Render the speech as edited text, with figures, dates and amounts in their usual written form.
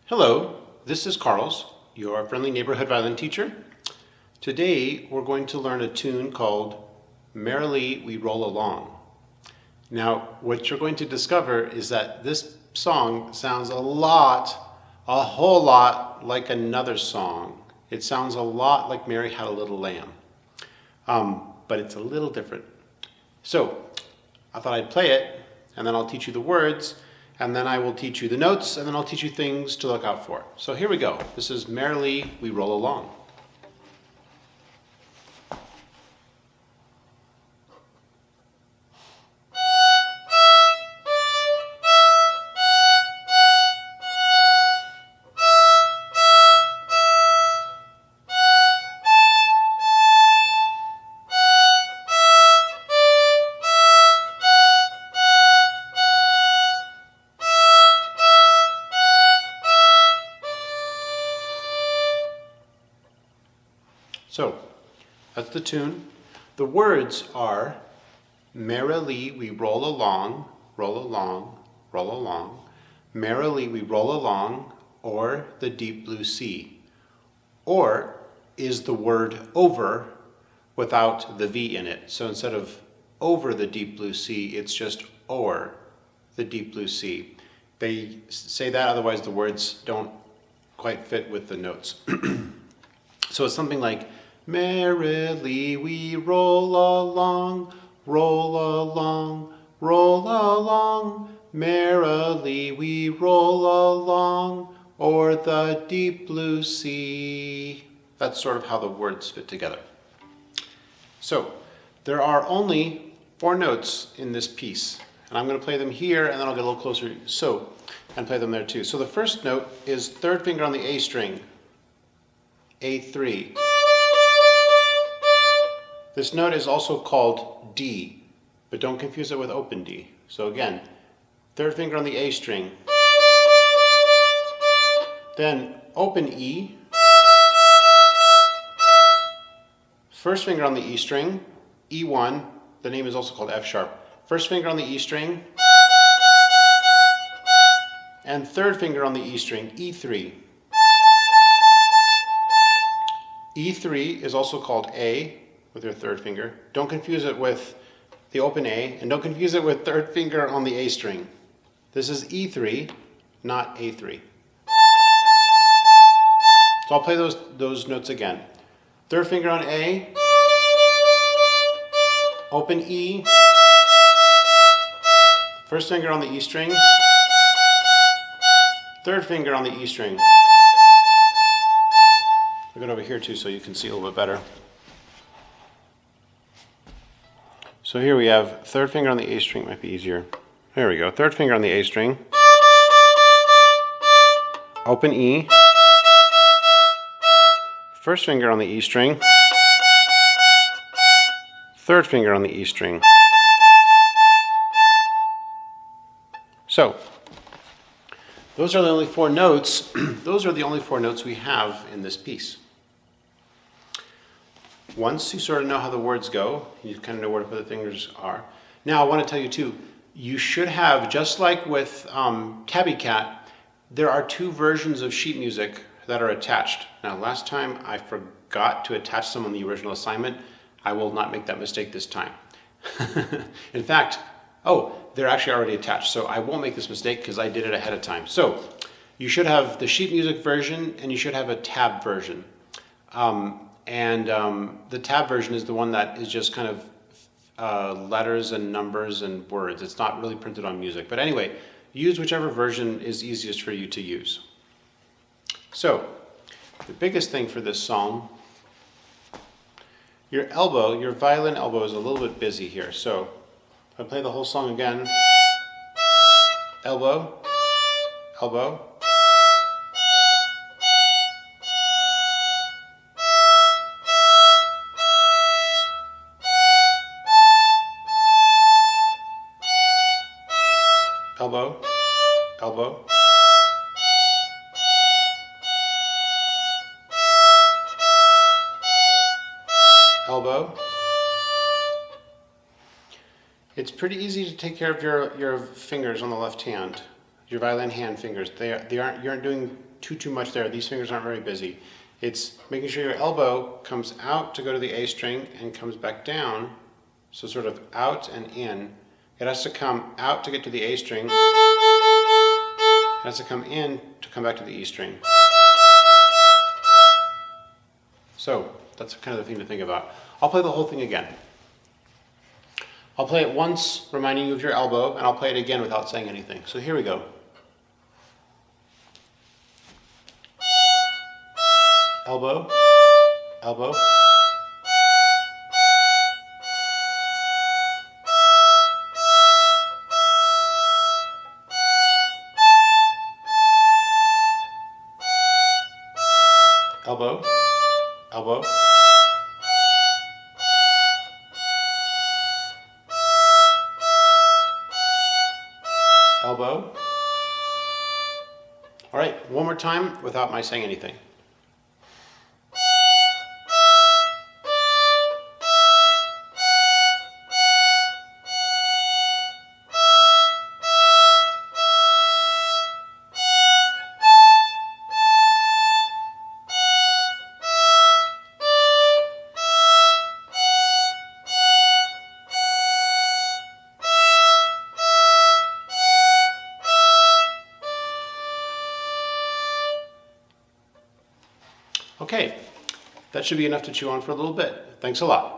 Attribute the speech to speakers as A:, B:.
A: Hello, this is Carlos, your friendly neighborhood violin teacher. Today we're going to learn a tune called Merrily We Roll Along. Now, what you're going to discover is that this song sounds a whole lot like another song. It sounds a lot like Mary Had a Little Lamb, but it's a little different. So I thought I'd play it, and then I'll teach you the words, and then I will teach you the notes, and then I'll teach you things to look out for. So here we go. This is Merrily We Roll Along. So, that's the tune. The words are, merrily we roll along, roll along, roll along. Merrily we roll along, or the deep blue sea. Or is the word over without the V in it. So instead of over the deep blue sea, it's just o'er the deep blue sea. They say that, otherwise the words don't quite fit with the notes. So it's something like, merrily we roll along, roll along, roll along. Merrily we roll along, o'er the deep blue sea. That's sort of how the words fit together. So there are only 4 notes in this piece, and I'm going to play them here, and then I'll get a little closer and play them there too. So the first note is 3rd finger on the A string, A3. This note is also called D, but don't confuse it with open D. So again, 3rd finger on the A string, then open E, 1st finger on the E string, E1, the name is also called F sharp. 1st finger on the E string, and 3rd finger on the E string, E3. E3 is also called A with your 3rd finger. Don't confuse it with the open A, and don't confuse it with 3rd finger on the A string. This is E3, not A3. So I'll play those notes again. 3rd finger on A, open E, 1st finger on the E string, 3rd finger on the E string. I'll go over here too so you can see a little bit better. So here we have 3rd finger on the A string, might be easier. There we go, 3rd finger on the A string, open E, 1st finger on the E string, 3rd finger on the E string. So, those are the only 4 notes. Those are the only 4 notes we have in this piece. Once you sort of know how the words go, you kind of know where the fingers are. Now I want to tell you too, you should have, just like with Tabby Cat, there are 2 versions of sheet music that are attached. Now last time I forgot to attach some on the original assignment. I will not make that mistake this time. In fact, they're actually already attached, so I won't make this mistake because I did it ahead of time. So you should have the sheet music version, and you should have a tab version. The tab version is the one that is just kind of letters and numbers and words. It's not really printed on music. But anyway, use whichever version is easiest for you to use. So, the biggest thing for this song, your violin elbow is a little bit busy here. So, if I play the whole song again, elbow, elbow, elbow, elbow, elbow. It's pretty easy to take care of your fingers on the left hand. your violin hand fingers. You aren't doing too much there. These fingers aren't very busy. It's making sure your elbow comes out to go to the A string and comes back down. So sort of out and in. It has to come out to get to the A string. It has to come in to come back to the E string. So that's kind of the thing to think about. I'll play the whole thing again. I'll play it once, reminding you of your elbow, and I'll play it again without saying anything. So here we go. Elbow, elbow. Elbow, elbow. Elbow. All right, one more time without my saying anything. Okay, that should be enough to chew on for a little bit. Thanks a lot.